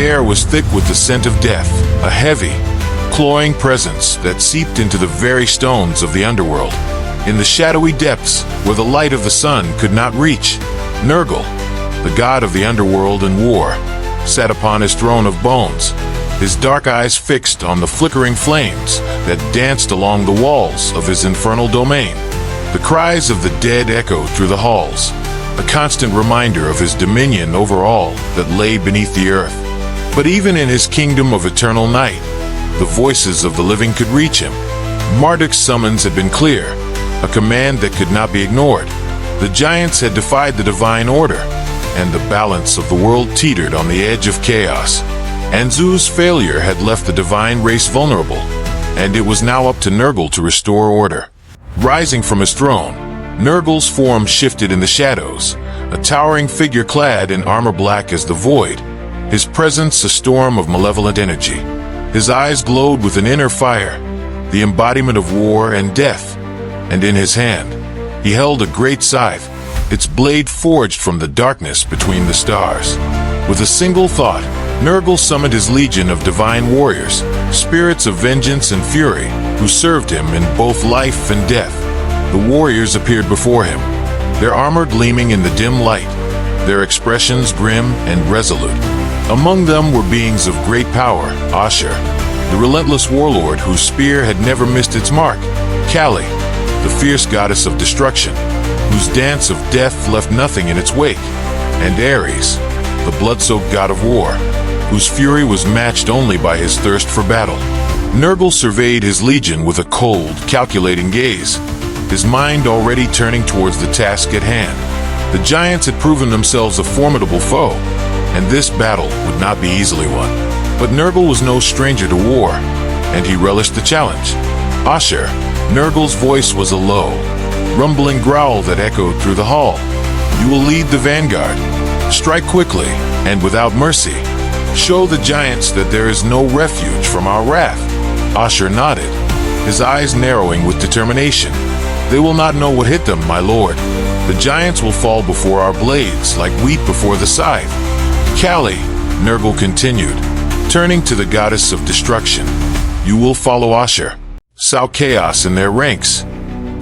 air was thick with the scent of death, a heavy, clawing presence that seeped into the very stones of the underworld. In the shadowy depths, where the light of the sun could not reach, Nergal, the god of the underworld and war, sat upon his throne of bones, his dark eyes fixed on the flickering flames that danced along the walls of his infernal domain. The cries of the dead echoed through the halls, a constant reminder of his dominion over all that lay beneath the earth. But even in his kingdom of eternal night, the voices of the living could reach him. Marduk's summons had been clear, a command that could not be ignored. The giants had defied the divine order, and the balance of the world teetered on the edge of chaos. Anzu's failure had left the divine race vulnerable, and it was now up to Nergal to restore order. Rising from his throne, Nergal's form shifted in the shadows, a towering figure clad in armor black as the void, his presence a storm of malevolent energy. His eyes glowed with an inner fire, the embodiment of war and death, and in his hand, he held a great scythe, its blade forged from the darkness between the stars. With a single thought, Nergal summoned his legion of divine warriors, spirits of vengeance and fury, who served him in both life and death. The warriors appeared before him, their armor gleaming in the dim light, their expressions grim and resolute. Among them were beings of great power: Ashur, the relentless warlord whose spear had never missed its mark; Kali, the fierce goddess of destruction, whose dance of death left nothing in its wake; and Ares, the blood-soaked god of war, whose fury was matched only by his thirst for battle. Nergal surveyed his legion with a cold, calculating gaze, his mind already turning towards the task at hand. The giants had proven themselves a formidable foe, and this battle would not be easily won. But Nergal was no stranger to war, and he relished the challenge. Ashur, Nergal's voice was a low, rumbling growl that echoed through the hall. You will lead the vanguard. Strike quickly, and without mercy. Show the giants that there is no refuge from our wrath. Ashur nodded, his eyes narrowing with determination. They will not know what hit them, my lord. The giants will fall before our blades like wheat before the scythe. Kali, Nergal continued, turning to the goddess of destruction. You will follow Ashur, sow chaos in their ranks,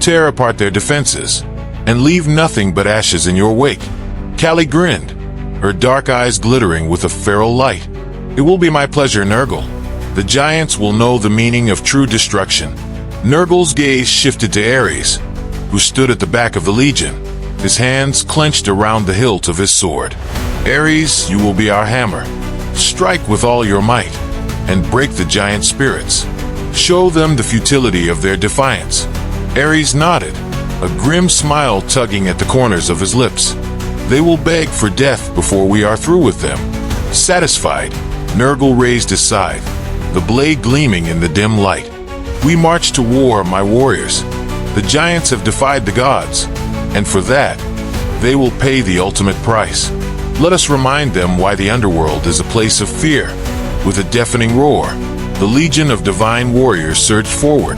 tear apart their defenses, and leave nothing but ashes in your wake. Kali grinned, her dark eyes glittering with a feral light. It will be my pleasure, Nergal. The giants will know the meaning of true destruction. Nergal's gaze shifted to Ares, who stood at the back of the legion, his hands clenched around the hilt of his sword. Ares, you will be our hammer. Strike with all your might, and break the giant spirits. Show them the futility of their defiance. Ares nodded, a grim smile tugging at the corners of his lips. They will beg for death before we are through with them. Satisfied, Nergal raised his scythe, the blade gleaming in the dim light. We march to war, my warriors. The giants have defied the gods, and for that, they will pay the ultimate price. Let us remind them why the underworld is a place of fear. With a deafening roar, the legion of divine warriors surged forward,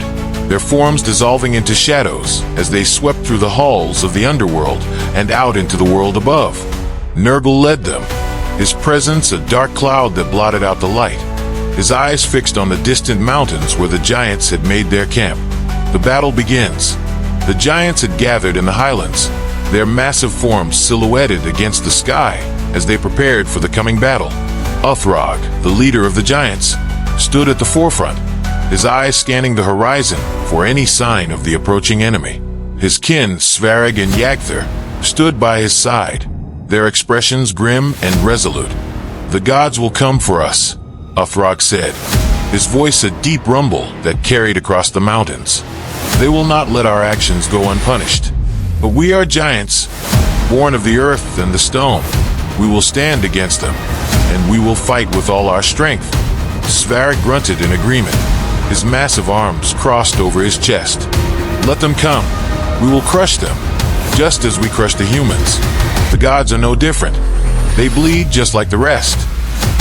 their forms dissolving into shadows as they swept through the halls of the underworld and out into the world above. Nergal led them, his presence a dark cloud that blotted out the light, his eyes fixed on the distant mountains where the giants had made their camp. The battle begins. The giants had gathered in the highlands, their massive forms silhouetted against the sky as they prepared for the coming battle. Uthrog, the leader of the giants, stood at the forefront, his eyes scanning the horizon for any sign of the approaching enemy. His kin, Svarog and Yagther, stood by his side, their expressions grim and resolute. The gods will come for us, Uthrog said, his voice a deep rumble that carried across the mountains. They will not let our actions go unpunished. But we are giants, born of the earth and the stone. We will stand against them, and we will fight with all our strength. Svarog grunted in agreement, his massive arms crossed over his chest. Let them come. We will crush them, just as we crush the humans. The gods are no different. They bleed just like the rest.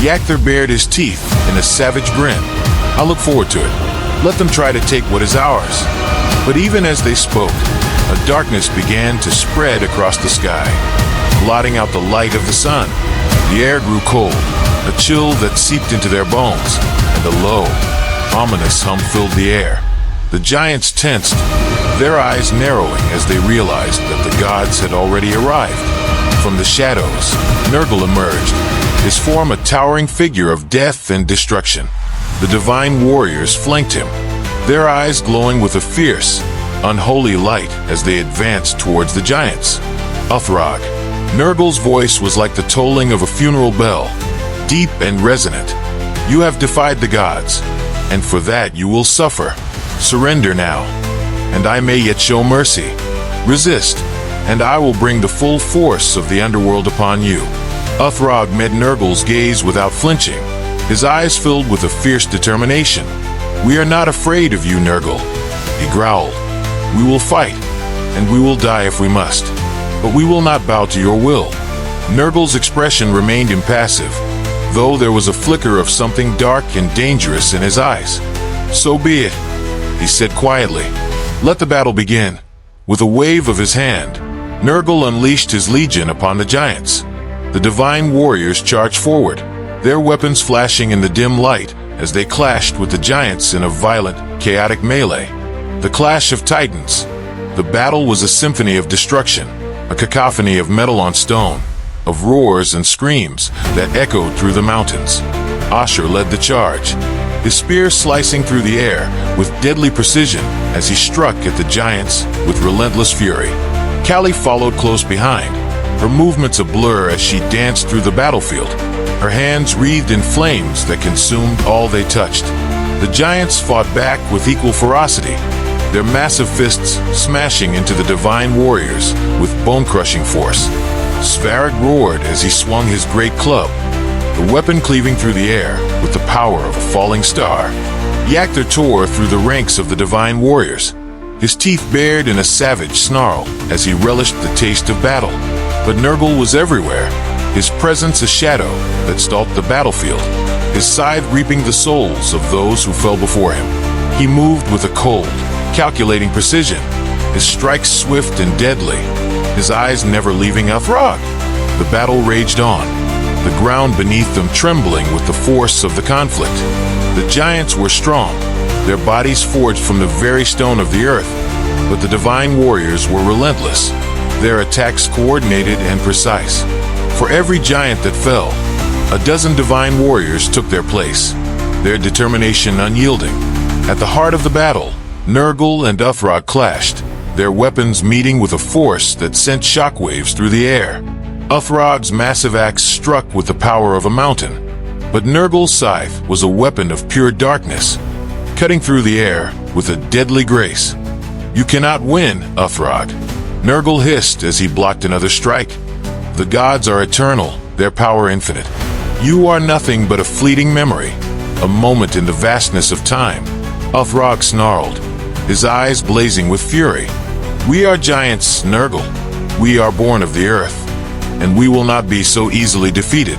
Yagther bared his teeth in a savage grin. I look forward to it. Let them try to take what is ours. But even as they spoke, a darkness began to spread across the sky, blotting out the light of the sun. The air grew cold, A chill that seeped into their bones, and a low, ominous hum filled the air. The giants tensed, their eyes narrowing as they realized that the gods had already arrived. From the shadows, Nergal emerged, his form a towering figure of death and destruction. The divine warriors flanked him, their eyes glowing with a fierce, unholy light as they advanced towards the giants. Uthrog. Nergal's voice was like the tolling of a funeral bell, deep and resonant. You have defied the gods, and for that you will suffer. Surrender now, and I may yet show mercy. Resist, and I will bring the full force of the underworld upon you. Uthrog met Nergal's gaze without flinching, his eyes filled with a fierce determination. We are not afraid of you, Nergal, he growled. We will fight, and we will die if we must, but we will not bow to your will. Nergal's expression remained impassive, though there was a flicker of something dark and dangerous in his eyes. So be it, he said quietly. Let the battle begin. With a wave of his hand, Nergal unleashed his legion upon the giants. The divine warriors charged forward, their weapons flashing in the dim light as they clashed with the giants in a violent, chaotic melee. The clash of titans. The battle was a symphony of destruction, a cacophony of metal on stone, of roars and screams that echoed through the mountains. Ashur led the charge, his spear slicing through the air with deadly precision as he struck at the giants with relentless fury. Kali followed close behind, her movements a blur as she danced through the battlefield, her hands wreathed in flames that consumed all they touched. The giants fought back with equal ferocity, their massive fists smashing into the divine warriors with bone-crushing force. Svarog roared as he swung his great club, the weapon cleaving through the air with the power of a falling star. Yakter tore through the ranks of the divine warriors, his teeth bared in a savage snarl as he relished the taste of battle. But Nergal was everywhere, his presence a shadow that stalked the battlefield, his scythe reaping the souls of those who fell before him. He moved with a cold, calculating precision, his strikes swift and deadly, his eyes never leaving Uthrog. The battle raged on, the ground beneath them trembling with the force of the conflict. The giants were strong, their bodies forged from the very stone of the earth, but the divine warriors were relentless, their attacks coordinated and precise. For every giant that fell, a dozen divine warriors took their place, their determination unyielding. At the heart of the battle, Nergal and Uthrog clashed, their weapons meeting with a force that sent shockwaves through the air. Uthrog's massive axe struck with the power of a mountain, but Nergal's scythe was a weapon of pure darkness, cutting through the air with a deadly grace. You cannot win, Uthrog, Nergal hissed as he blocked another strike. The gods are eternal, their power infinite. You are nothing but a fleeting memory, a moment in the vastness of time. Uthrog snarled, his eyes blazing with fury. We are giants, Nergal. We are born of the earth, and we will not be so easily defeated.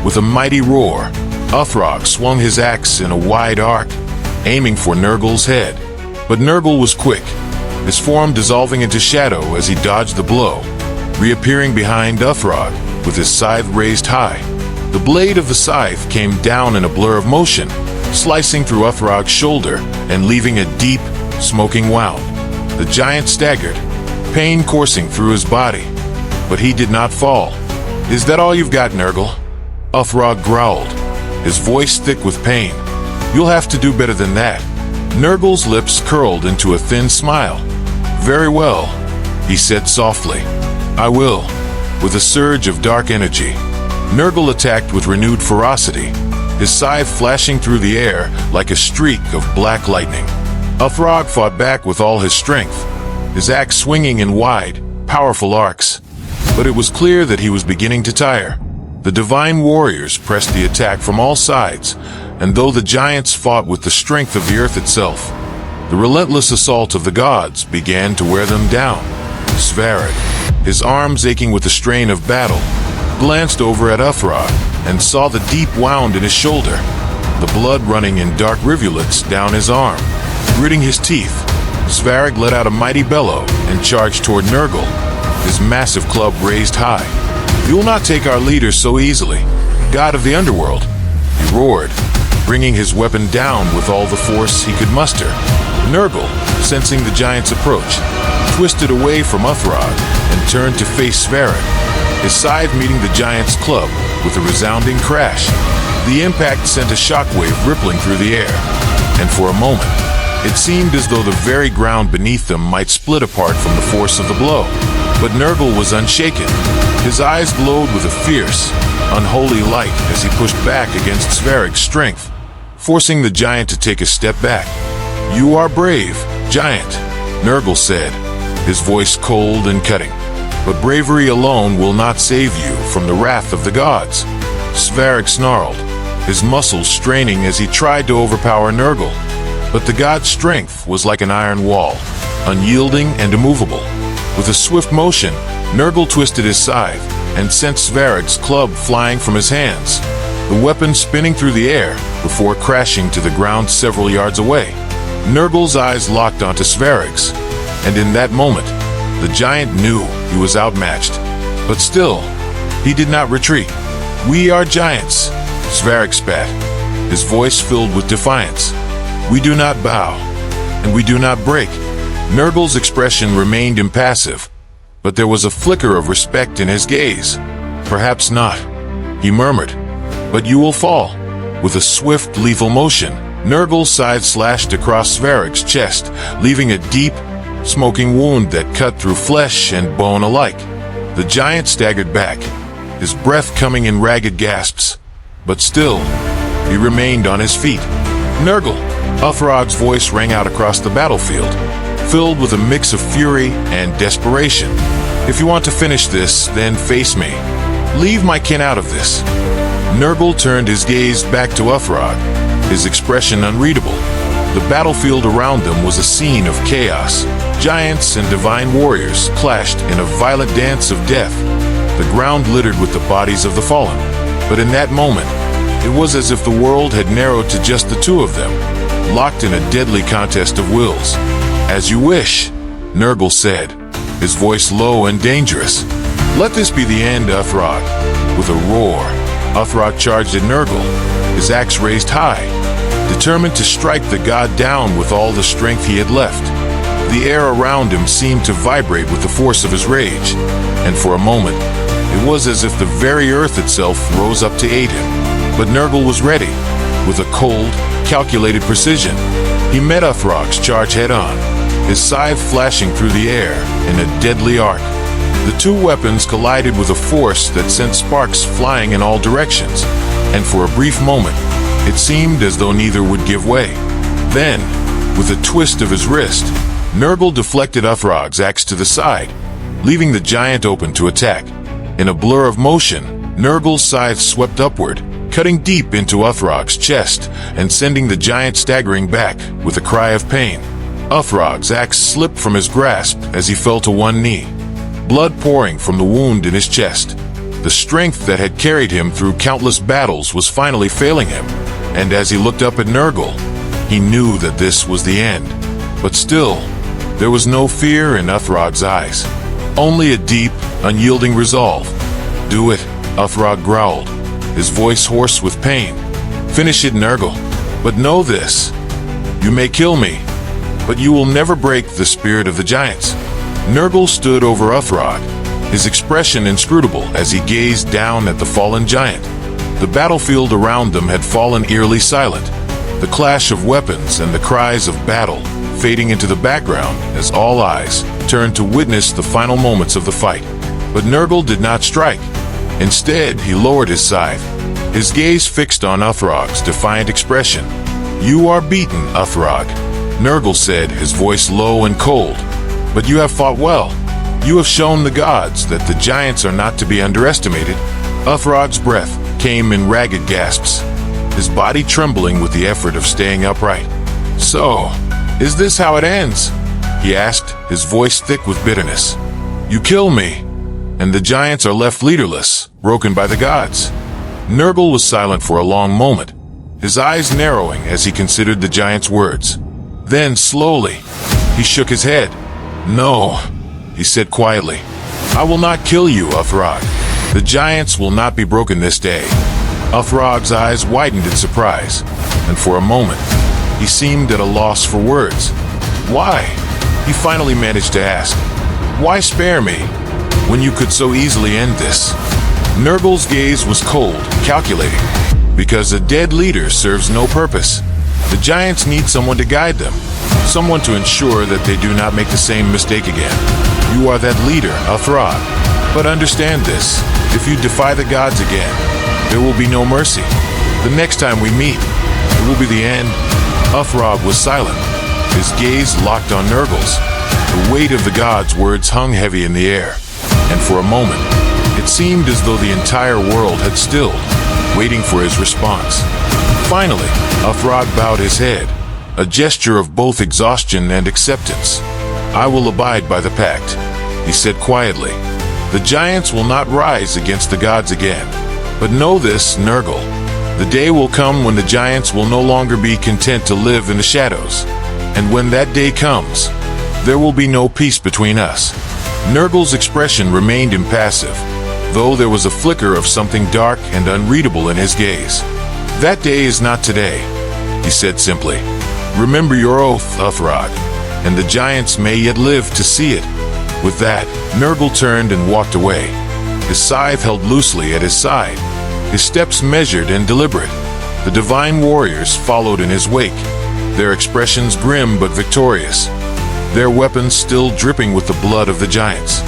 With a mighty roar, Uthrog swung his axe in a wide arc, aiming for Nergal's head. But Nergal was quick, his form dissolving into shadow as he dodged the blow, reappearing behind Uthrog with his scythe raised high. The blade of the scythe came down in a blur of motion, slicing through Uthrog's shoulder and leaving a deep, smoking wound. The giant staggered, pain coursing through his body, but he did not fall. Is that all you've got, Nergal? Uthrog growled, his voice thick with pain. You'll have to do better than that. Nergal's lips curled into a thin smile. Very well, he said softly. I will. With a surge of dark energy, Nergal attacked with renewed ferocity, his scythe flashing through the air like a streak of black lightning. Uthrog fought back with all his strength, his axe swinging in wide, powerful arcs. But it was clear that he was beginning to tire. The divine warriors pressed the attack from all sides, and though the giants fought with the strength of the earth itself, the relentless assault of the gods began to wear them down. Svarog, his arms aching with the strain of battle, glanced over at Uthrog and saw the deep wound in his shoulder, the blood running in dark rivulets down his arm. Gritting his teeth, Svarog let out a mighty bellow and charged toward Nergal, his massive club raised high. You will not take our leader so easily. god of the underworld. He roared, bringing his weapon down with all the force he could muster. Nergal, sensing the giant's approach, twisted away from Uthrog and turned to face Svarog, his scythe meeting the giant's club with a resounding crash. The impact sent a shockwave rippling through the air, and for a moment, it seemed as though the very ground beneath them might split apart from the force of the blow. But Nergal was unshaken. His eyes glowed with a fierce, unholy light as he pushed back against Svarog's strength, forcing the giant to take a step back. "You are brave, giant," Nergal said, his voice cold and cutting. "But bravery alone will not save you from the wrath of the gods." Svarog snarled, his muscles straining as he tried to overpower Nergal. But the god's strength was like an iron wall, unyielding and immovable. With a swift motion, Nergal twisted his scythe and sent Svarog's club flying from his hands, the weapon spinning through the air before crashing to the ground several yards away. Nergal's eyes locked onto Svarog's, and in that moment, the giant knew he was outmatched. But still, he did not retreat. "We are giants," Svarog spat, his voice filled with defiance. "We do not bow, and we do not break." Nergal's expression remained impassive, but there was a flicker of respect in his gaze. "Perhaps not," he murmured, "but you will fall." With a swift, lethal motion, Nergal's scythe slashed across Svarog's chest, leaving a deep, smoking wound that cut through flesh and bone alike. The giant staggered back, his breath coming in ragged gasps, but still, he remained on his feet. "Nergal!" Uthrog's voice rang out across the battlefield, filled with a mix of fury and desperation. "If you want to finish this, then face me. Leave my kin out of this." Nergal turned his gaze back to Uthrog, his expression unreadable. The battlefield around them was a scene of chaos. Giants and divine warriors clashed in a violent dance of death, the ground littered with the bodies of the fallen. But in that moment, it was as if the world had narrowed to just the two of them, locked in a deadly contest of wills. "As you wish," Nergal said, his voice low and dangerous. "Let this be the end, Uthrog." With a roar, Uthrog charged at Nergal, his axe raised high, determined to strike the god down with all the strength he had left. The air around him seemed to vibrate with the force of his rage, and for a moment, it was as if the very earth itself rose up to aid him. But Nergal was ready. With a cold, calculated precision, he met Uthrog's charge head-on, his scythe flashing through the air in a deadly arc. The two weapons collided with a force that sent sparks flying in all directions, and for a brief moment, it seemed as though neither would give way. Then, with a twist of his wrist, Nergal deflected Uthrog's axe to the side, leaving the giant open to attack. In a blur of motion, Nergal's scythe swept upward, cutting deep into Uthrog's chest and sending the giant staggering back with a cry of pain. Uthrog's axe slipped from his grasp as he fell to one knee, blood pouring from the wound in his chest. The strength that had carried him through countless battles was finally failing him, and as he looked up at Nergal, he knew that this was the end. But still, there was no fear in Uthrog's eyes, only a deep, unyielding resolve. "Do it," Uthrog growled, his voice hoarse with pain. "Finish it, Nergal. But know this. You may kill me, but you will never break the spirit of the giants." Nergal stood over Uthrog, his expression inscrutable as he gazed down at the fallen giant. The battlefield around them had fallen eerily silent, the clash of weapons and the cries of battle fading into the background as all eyes turned to witness the final moments of the fight. But Nergal did not strike. Instead, he lowered his scythe, his gaze fixed on Uthrog's defiant expression. "You are beaten, Uthrog," Nergal said, his voice low and cold. "But you have fought well. You have shown the gods that the giants are not to be underestimated." Uthrog's breath came in ragged gasps, his body trembling with the effort of staying upright. "So, is this how it ends?" he asked, his voice thick with bitterness. "You kill me, and the giants are left leaderless, broken by the gods." Nergal was silent for a long moment, his eyes narrowing as he considered the giant's words. Then, slowly, he shook his head. "No," he said quietly. "I will not kill you, Uthrog. The giants will not be broken this day. Uthrog's eyes widened in surprise, and for a moment, he seemed at a loss for words. Why? He finally managed to ask. Why spare me, when you could so easily end this? Nergal's gaze was cold, calculating. Because a dead leader serves no purpose. The giants need someone to guide them, someone to ensure that they do not make the same mistake again. You are that leader, Uthrog. But understand this, if you defy the gods again, there will be no mercy. The next time we meet, it will be the end. Uthrog was silent, his gaze locked on Nergal's. The weight of the gods' words hung heavy in the air, and for a moment, it seemed as though the entire world had stilled, waiting for his response. Finally, Uthrog bowed his head, a gesture of both exhaustion and acceptance. I will abide by the pact, he said quietly. The giants will not rise against the gods again. But know this, Nergal. The day will come when the giants will no longer be content to live in the shadows. And when that day comes, there will be no peace between us. Nergal's expression remained impassive, though there was a flicker of something dark and unreadable in his gaze. That day is not today, he said simply. Remember your oath, Uthrog, and the giants may yet live to see it. With that, Nergal turned and walked away, his scythe held loosely at his side, his steps measured and deliberate. The divine warriors followed in his wake, their expressions grim but victorious, their weapons still dripping with the blood of the giants.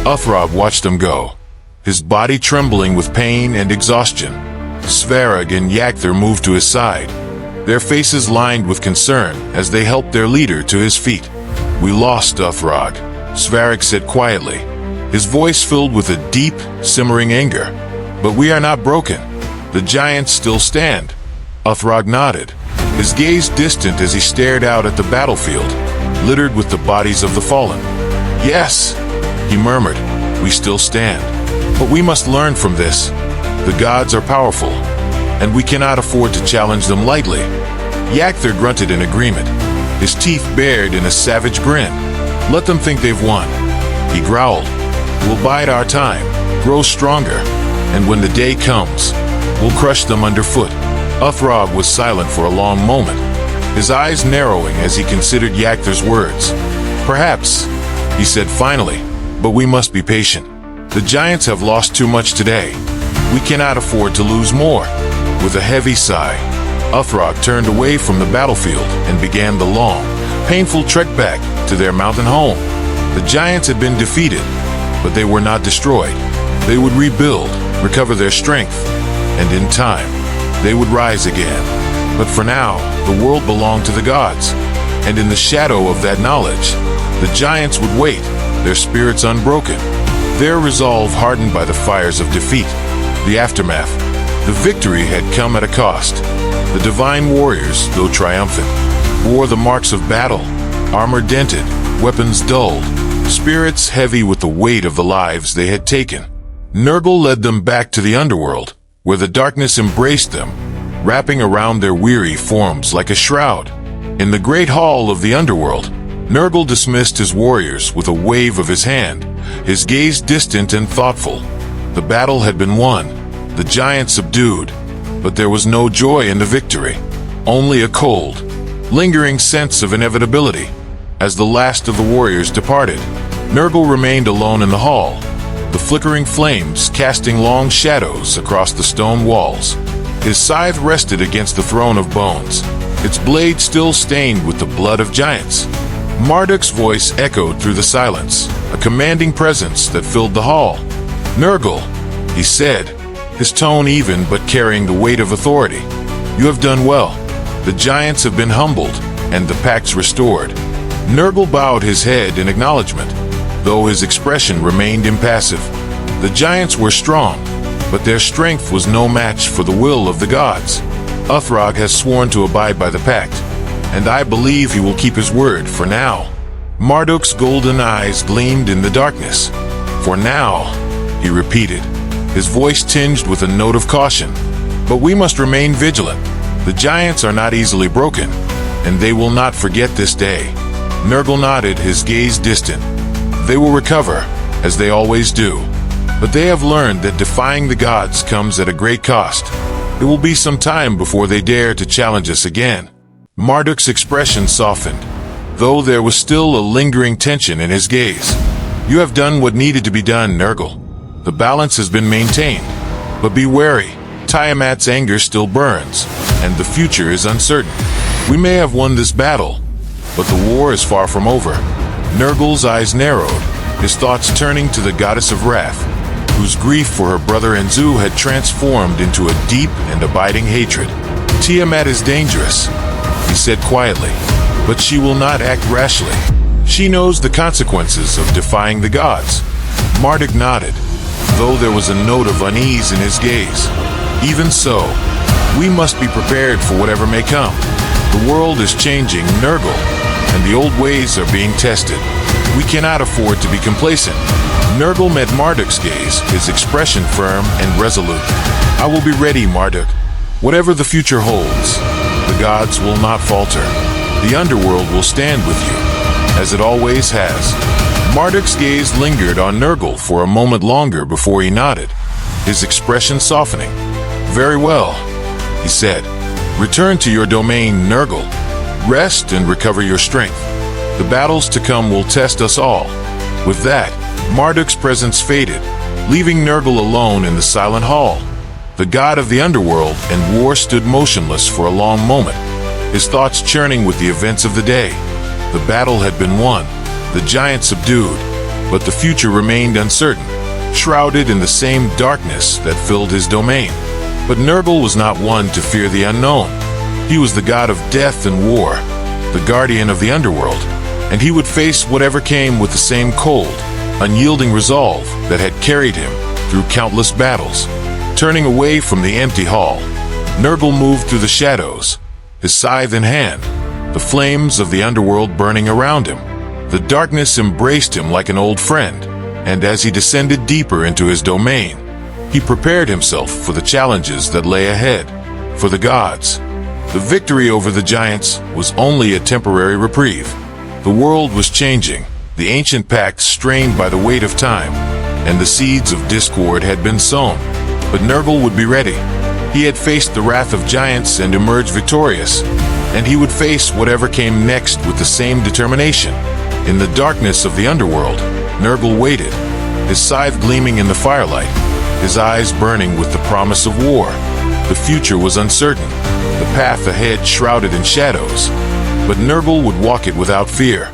Uthrog watched them go, his body trembling with pain and exhaustion. Svarog and Yakther moved to his side, their faces lined with concern as they helped their leader to his feet. We lost, Uthrog, Svarog said quietly, his voice filled with a deep, simmering anger. But we are not broken. The giants still stand. Uthrog nodded, his gaze distant as he stared out at the battlefield, littered with the bodies of the fallen. Yes, he murmured, we still stand. But we must learn from this. The gods are powerful, and we cannot afford to challenge them lightly. Yakther grunted in agreement, his teeth bared in a savage grin. Let them think they've won. He growled, we'll bide our time, grow stronger, and when the day comes, we'll crush them underfoot. Uthrog was silent for a long moment, his eyes narrowing as he considered Yakther's words. Perhaps, he said finally, but we must be patient. The giants have lost too much today. We cannot afford to lose more. With a heavy sigh, Uthrog turned away from the battlefield and began the long, painful trek back to their mountain home. The giants had been defeated, but they were not destroyed. They would rebuild, recover their strength, and in time, they would rise again. But for now, the world belonged to the gods, and in the shadow of that knowledge, the giants would wait, their spirits unbroken, their resolve hardened by the fires of defeat. The aftermath. The victory had come at a cost. The divine warriors, though triumphant, wore the marks of battle, armor dented, weapons dulled, spirits heavy with the weight of the lives they had taken. Nergal led them back to the underworld, where the darkness embraced them, wrapping around their weary forms like a shroud. In the great hall of the underworld, Nergal dismissed his warriors with a wave of his hand, his gaze distant and thoughtful. The battle had been won, the giants subdued, but there was no joy in the victory, only a cold, lingering sense of inevitability. As the last of the warriors departed, Nergal remained alone in the hall, the flickering flames casting long shadows across the stone walls. His scythe rested against the throne of bones, its blade still stained with the blood of giants. Marduk's voice echoed through the silence, a commanding presence that filled the hall. Nergal, he said, his tone even but carrying the weight of authority. You have done well. The giants have been humbled, and the pacts restored. Nergal bowed his head in acknowledgement, though his expression remained impassive. The giants were strong, but their strength was no match for the will of the gods. Uthrog has sworn to abide by the pact, and I believe he will keep his word for now. Marduk's golden eyes gleamed in the darkness. For now, he repeated, his voice tinged with a note of caution. But we must remain vigilant. The giants are not easily broken, and they will not forget this day. Nergal nodded, his gaze distant. They will recover, as they always do. But they have learned that defying the gods comes at a great cost. It will be some time before they dare to challenge us again." Marduk's expression softened, though there was still a lingering tension in his gaze. "You have done what needed to be done, Nergal. The balance has been maintained. But be wary. Tiamat's anger still burns, and the future is uncertain. We may have won this battle, but the war is far from over." Nergal's eyes narrowed, his thoughts turning to the goddess of wrath, whose grief for her brother Enzu had transformed into a deep and abiding hatred. "Tiamat is dangerous," he said quietly, "but she will not act rashly. She knows the consequences of defying the gods." Marduk nodded, though there was a note of unease in his gaze. "Even so, we must be prepared for whatever may come. The world is changing, Nergal, and the old ways are being tested. We cannot afford to be complacent." Nergal met Marduk's gaze, his expression firm and resolute. "I will be ready, Marduk. Whatever the future holds, the gods will not falter. The underworld will stand with you, as it always has." Marduk's gaze lingered on Nergal for a moment longer before he nodded, his expression softening. "Very well," he said. "Return to your domain, Nergal. Rest and recover your strength. The battles to come will test us all." With that, Marduk's presence faded, leaving Nergal alone in the silent hall. The god of the underworld and war stood motionless for a long moment, his thoughts churning with the events of the day. The battle had been won, the giant subdued, but the future remained uncertain, shrouded in the same darkness that filled his domain. But Nergal was not one to fear the unknown. He was the god of death and war, the guardian of the underworld, and he would face whatever came with the same cold, unyielding resolve that had carried him through countless battles. Turning away from the empty hall, Nergal moved through the shadows, his scythe in hand, the flames of the underworld burning around him. The darkness embraced him like an old friend, and as he descended deeper into his domain, he prepared himself for the challenges that lay ahead. For the gods, the victory over the giants was only a temporary reprieve. The world was changing, the ancient pact strained by the weight of time, and the seeds of discord had been sown. But Nergal would be ready. He had faced the wrath of giants and emerged victorious, and he would face whatever came next with the same determination. In the darkness of the underworld, Nergal waited, his scythe gleaming in the firelight, his eyes burning with the promise of war. The future was uncertain, the path ahead shrouded in shadows, but Nergal would walk it without fear.